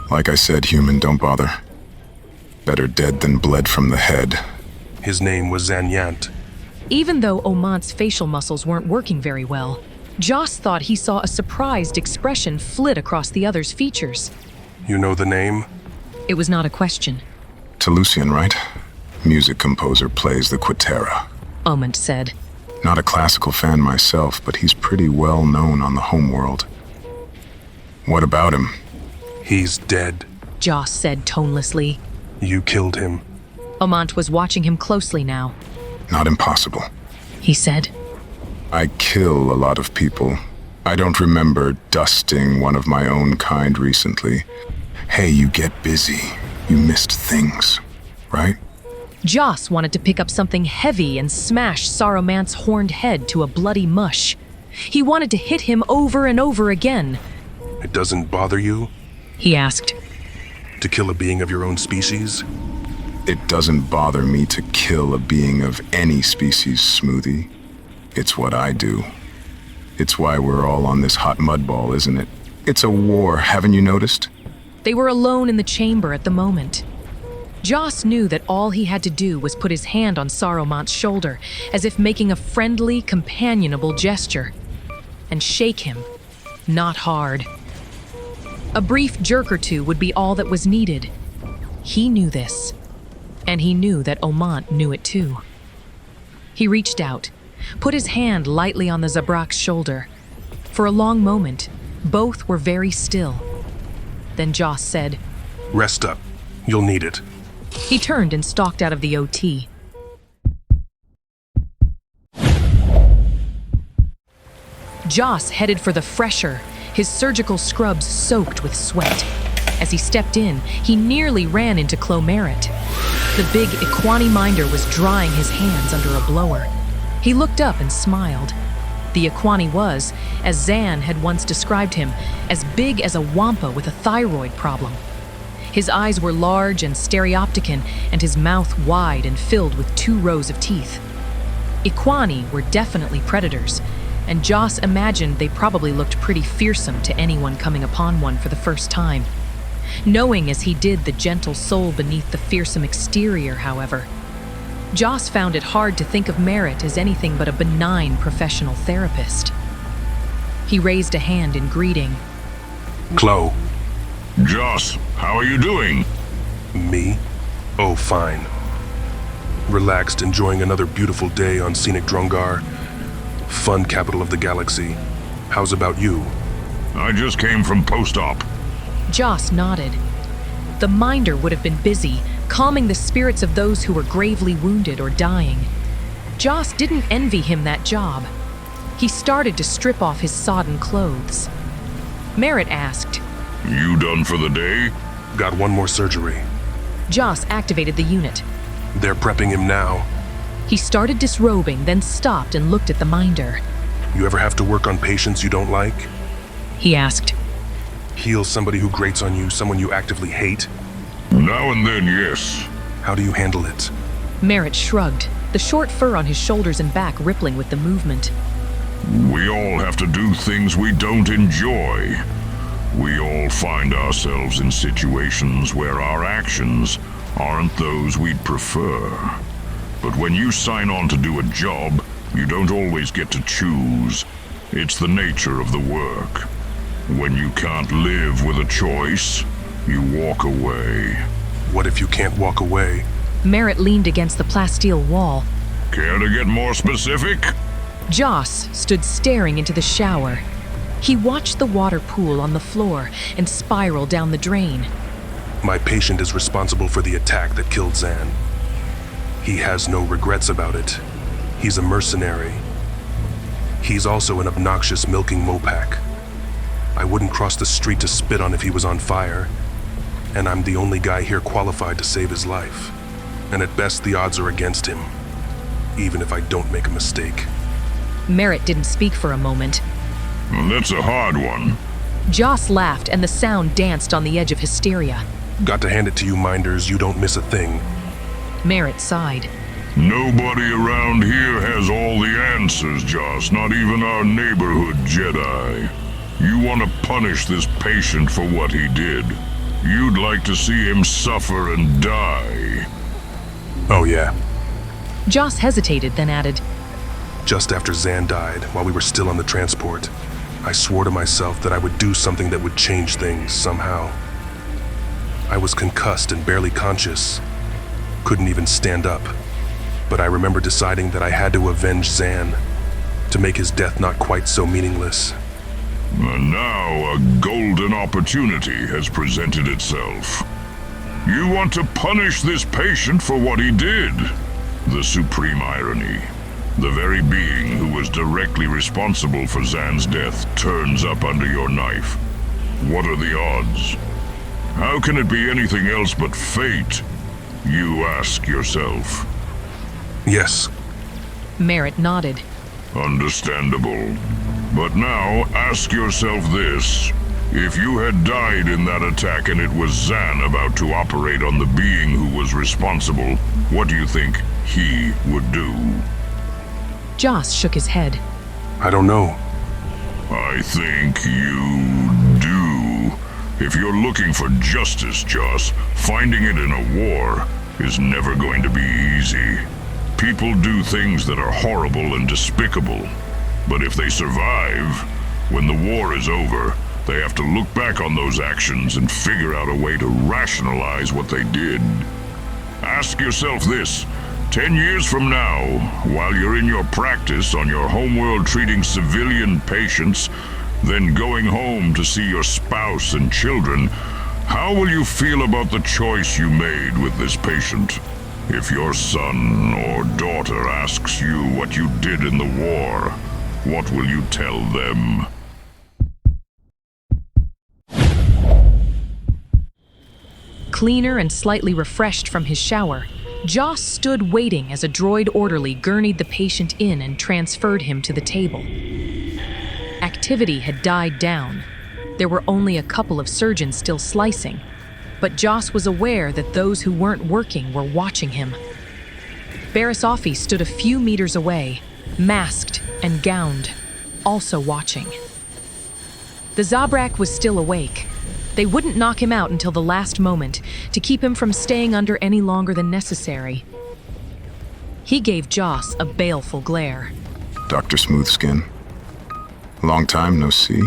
Like I said, human, don't bother. Better dead than bled from the head. His name was Zan Yant. Even though Omant's facial muscles weren't working very well, Jos thought he saw a surprised expression flit across the other's features. You know the name? It was not a question. Lucian, right? Music composer, plays the Quatera. Omant said. Not a classical fan myself, but he's pretty well known on the homeworld. What about him? He's dead, Jos said tonelessly. You killed him. Omant was watching him closely now. Not impossible, he said. I kill a lot of people. I don't remember dusting one of my own kind recently. Hey, you get busy. You missed things, right? Jos wanted to pick up something heavy and smash Saromant's horned head to a bloody mush. He wanted to hit him over and over again. It doesn't bother you? He asked. To kill a being of your own species? It doesn't bother me to kill a being of any species, Smoothie. It's what I do. It's why we're all on this hot mud ball, isn't it? It's a war, haven't you noticed? They were alone in the chamber at the moment. Jos knew that all he had to do was put his hand on Saromant's shoulder, as if making a friendly, companionable gesture, and shake him, not hard. A brief jerk or two would be all that was needed. He knew this, and he knew that Omant knew it too. He reached out, put his hand lightly on the Zabrak's shoulder. For a long moment, both were very still. Then Jos said, Rest up. You'll need it. He turned and stalked out of the OT. Jos headed for the fresher, his surgical scrubs soaked with sweat. As he stepped in, he nearly ran into Chloe Merritt. The big Equani minder was drying his hands under a blower. He looked up and smiled. The Equani was, as Zan had once described him, as big as a wampa with a thyroid problem. His eyes were large and stereopticon, and his mouth wide and filled with 2 rows of teeth. Equani were definitely predators, and Jos imagined they probably looked pretty fearsome to anyone coming upon one for the first time. Knowing as he did the gentle soul beneath the fearsome exterior, however, Jos found it hard to think of Merritt as anything but a benign professional therapist. He raised a hand in greeting. Chloe. Jos, how are you doing? Me? Oh, fine. Relaxed, enjoying another beautiful day on scenic Drongar. Fun capital of the galaxy. How's about you? I just came from post-op. Jos nodded. The minder would have been busy, calming the spirits of those who were gravely wounded or dying. Jos didn't envy him that job. He started to strip off his sodden clothes. Merritt asked, You done for the day? Got one more surgery. Jos activated the unit. They're prepping him now. He started disrobing, then stopped and looked at the minder. You ever have to work on patients you don't like? He asked. Heal somebody who grates on you, someone you actively hate? Now and then, yes. How do you handle it? Merritt shrugged, the short fur on his shoulders and back rippling with the movement. We all have to do things we don't enjoy. We all find ourselves in situations where our actions aren't those we'd prefer. But when you sign on to do a job, you don't always get to choose. It's the nature of the work. When you can't live with a choice, you walk away. What if you can't walk away? Merritt leaned against the plasteel wall. Care to get more specific? Jos stood staring into the shower. He watched the water pool on the floor and spiral down the drain. My patient is responsible for the attack that killed Zan. He has no regrets about it. He's a mercenary. He's also an obnoxious milking mopak. I wouldn't cross the street to spit on if he was on fire, and I'm the only guy here qualified to save his life. And at best, the odds are against him, even if I don't make a mistake. Merritt didn't speak for a moment. Well, that's a hard one. Jos laughed, and the sound danced on the edge of hysteria. Got to hand it to you, Minders, you don't miss a thing. Merritt sighed. Nobody around here has all the answers, Jos, not even our neighborhood Jedi. You want to punish this patient for what he did. You'd like to see him suffer and die. Oh, yeah. Jos hesitated, then added, Just after Zan died, while we were still on the transport, I swore to myself that I would do something that would change things somehow. I was concussed and barely conscious. Couldn't even stand up. But I remember deciding that I had to avenge Zan, to make his death not quite so meaningless. And now a golden opportunity has presented itself. You want to punish this patient for what he did. The supreme irony. The very being who was directly responsible for Zan's death turns up under your knife. What are the odds? How can it be anything else but fate? You ask yourself. Yes. Merritt nodded. Understandable. But now, ask yourself this. If you had died in that attack and it was Zan about to operate on the being who was responsible, what do you think he would do? Jos shook his head. I don't know. I think you do. If you're looking for justice, Jos, finding it in a war is never going to be easy. People do things that are horrible and despicable. But if they survive, when the war is over, they have to look back on those actions and figure out a way to rationalize what they did. Ask yourself this. 10 years from now, while you're in your practice on your homeworld treating civilian patients, then going home to see your spouse and children, how will you feel about the choice you made with this patient? If your son or daughter asks you what you did in the war, what will you tell them? Cleaner and slightly refreshed from his shower, Jos stood waiting as a droid orderly gurneyed the patient in and transferred him to the table. Activity had died down. There were only a couple of surgeons still slicing, but Jos was aware that those who weren't working were watching him. Barisofi stood a few meters away, masked and gowned, also watching. The Zabrak was still awake. They wouldn't knock him out until the last moment, to keep him from staying under any longer than necessary. He gave Jos a baleful glare. Dr. Smoothskin. Long time no see.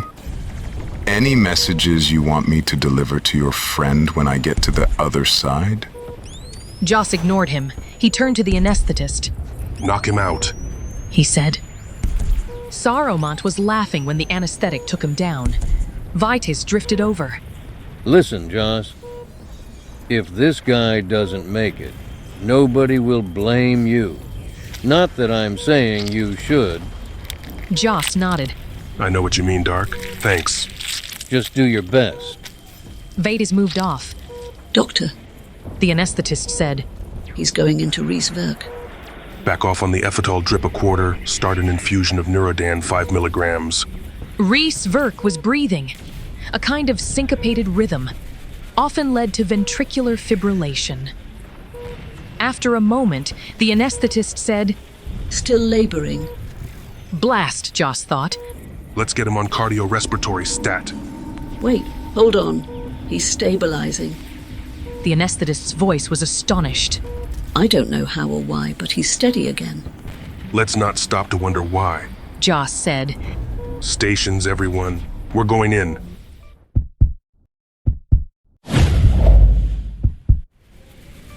Any messages you want me to deliver to your friend when I get to the other side? Jos ignored him. He turned to the anesthetist. Knock him out, he said. Saruman was laughing when the anesthetic took him down. Vitis drifted over. Listen, Jos. If this guy doesn't make it, nobody will blame you. Not that I'm saying you should. Jos nodded. I know what you mean, Dark. Thanks. Just do your best. Vitis moved off. Doctor, the anesthetist said. He's going into Reaves. Back off on the Ephitol drip a quarter, start an infusion of Neurodan 5 milligrams. Reese Verk was breathing, a kind of syncopated rhythm, often led to ventricular fibrillation. After a moment, the anesthetist said, Still laboring. Blast, Jos thought. Let's get him on cardiorespiratory stat. Wait, hold on. He's stabilizing. The anesthetist's voice was astonished. I don't know how or why, but he's steady again. Let's not stop to wonder why, Jos said. Stations, everyone. We're going in.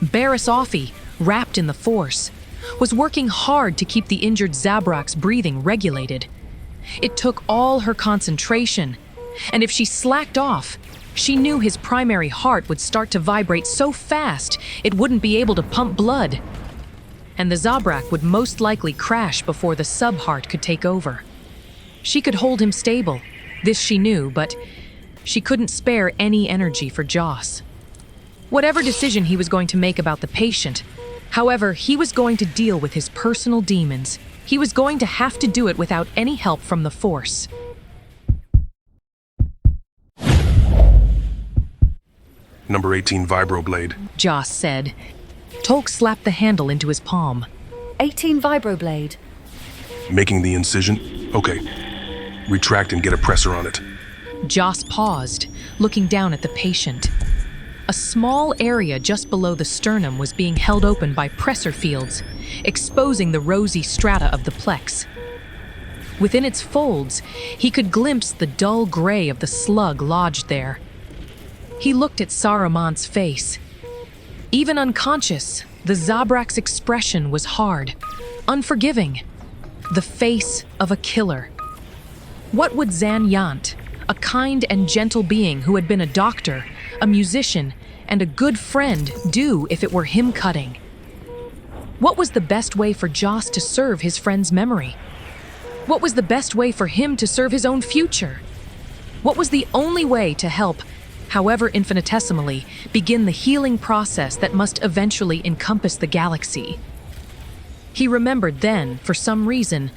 Barisofi, wrapped in the Force, was working hard to keep the injured Zabrak's breathing regulated. It took all her concentration, and if she slacked off, she knew his primary heart would start to vibrate so fast it wouldn't be able to pump blood. and the Zabrak would most likely crash before the sub-heart could take over. She could hold him stable, this she knew, but she couldn't spare any energy for Jos. Whatever decision he was going to make about the patient, however, he was going to deal with his personal demons. He was going to have to do it without any help from the Force. Number 18 vibroblade, Jos said. Tolk slapped the handle into his palm. 18 vibroblade. making the incision. Okay. Retract and get a presser on it. Jos paused, looking down at the patient. A small area just below the sternum was being held open by pressor fields, exposing the rosy strata of the plex. Within its folds, he could glimpse the dull gray of the slug lodged there. He looked at Saruman's face. Even unconscious, the Zabrak's expression was hard, unforgiving. The face of a killer. What would Zan Yant, a kind and gentle being who had been a doctor, a musician, and a good friend, do if it were him cutting? What was the best way for Jos to serve his friend's memory? What was the best way for him to serve his own future? What was the only way to help, however infinitesimally, begin the healing process that must eventually encompass the galaxy? He remembered then, for some reason,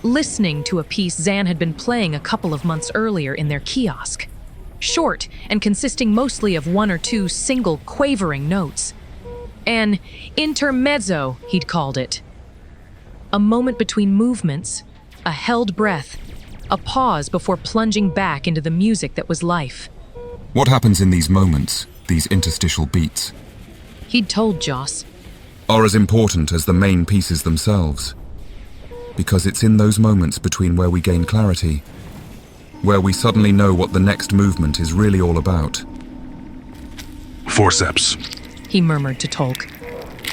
listening to a piece Zan had been playing a couple of months earlier in their kiosk. Short and consisting mostly of one or two single quavering notes. An intermezzo, he'd called it. A moment between movements, a held breath, a pause before plunging back into the music that was life. What happens in these moments, these interstitial beats, He'd told Jos, are as important as the main pieces themselves. Because it's in those moments between where we gain clarity, where we suddenly know what the next movement is really all about. Forceps, he murmured to Tolk.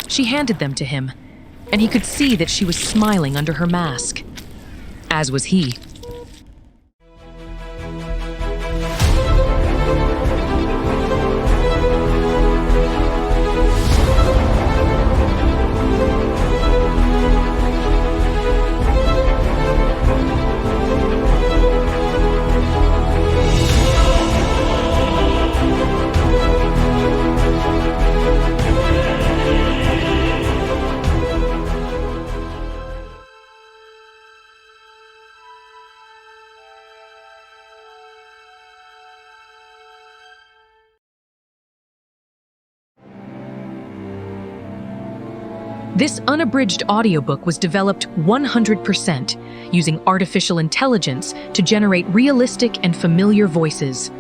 She handed them to him, and he could see that she was smiling under her mask. As was he. This unabridged audiobook was developed 100% using artificial intelligence to generate realistic and familiar voices.